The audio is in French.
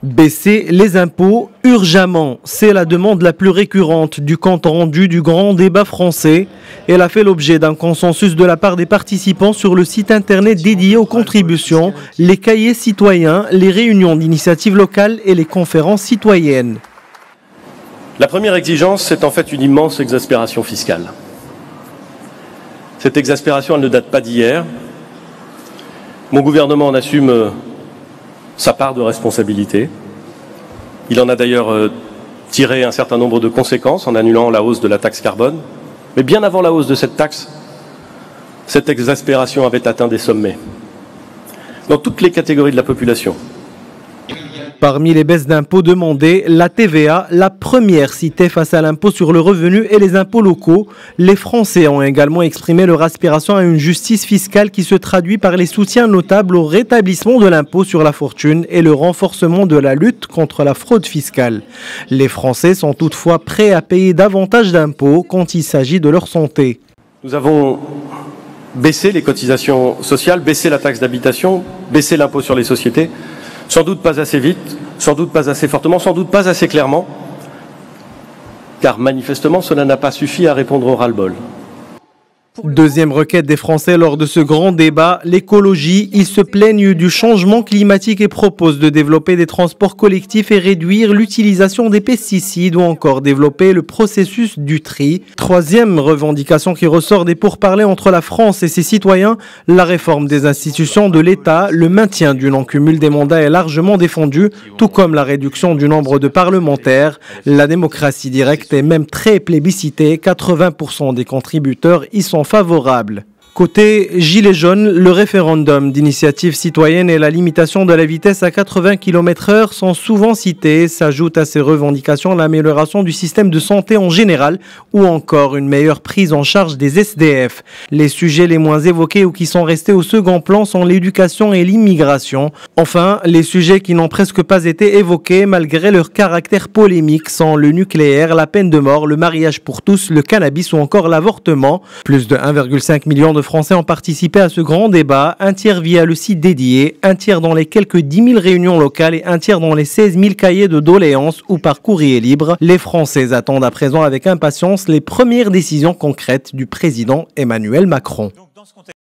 Baisser les impôts urgemment, c'est la demande la plus récurrente du compte rendu du grand débat français. Elle a fait l'objet d'un consensus de la part des participants sur le site internet dédié aux contributions, les cahiers citoyens, les réunions d'initiatives locales et les conférences citoyennes. La première exigence, c'est en fait une immense exaspération fiscale. Cette exaspération, elle ne date pas d'hier. Mon gouvernement en assume sa part de responsabilité. Il en a d'ailleurs tiré un certain nombre de conséquences en annulant la hausse de la taxe carbone. Mais bien avant la hausse de cette taxe, cette exaspération avait atteint des sommets dans toutes les catégories de la population. Parmi les baisses d'impôts demandées, la TVA, la première citée face à l'impôt sur le revenu et les impôts locaux. Les Français ont également exprimé leur aspiration à une justice fiscale qui se traduit par les soutiens notables au rétablissement de l'impôt sur la fortune et le renforcement de la lutte contre la fraude fiscale. Les Français sont toutefois prêts à payer davantage d'impôts quand il s'agit de leur santé. Nous avons baissé les cotisations sociales, baissé la taxe d'habitation, baissé l'impôt sur les sociétés. Sans doute pas assez vite, sans doute pas assez fortement, sans doute pas assez clairement, car manifestement cela n'a pas suffi à répondre au ras-le-bol. Deuxième requête des Français lors de ce grand débat, l'écologie. Ils se plaignent du changement climatique et proposent de développer des transports collectifs et réduire l'utilisation des pesticides ou encore développer le processus du tri. Troisième revendication qui ressort des pourparlers entre la France et ses citoyens, la réforme des institutions de l'État, le maintien du non-cumul des mandats est largement défendu, tout comme la réduction du nombre de parlementaires. La démocratie directe est même très plébiscitée, 80% des contributeurs y sont favorables. Côté Gilets jaunes, le référendum d'initiative citoyenne et la limitation de la vitesse à 80 km/h sont souvent cités. S'ajoute à ces revendications l'amélioration du système de santé en général ou encore une meilleure prise en charge des SDF. Les sujets les moins évoqués ou qui sont restés au second plan sont l'éducation et l'immigration. Enfin, les sujets qui n'ont presque pas été évoqués malgré leur caractère polémique sont le nucléaire, la peine de mort, le mariage pour tous, le cannabis ou encore l'avortement. Plus de 1,5 million de Français ont participé à ce grand débat, un tiers via le site dédié, un tiers dans les quelques 10 000 réunions locales et un tiers dans les 16 000 cahiers de doléances ou par courrier libre. Les Français attendent à présent avec impatience les premières décisions concrètes du président Emmanuel Macron.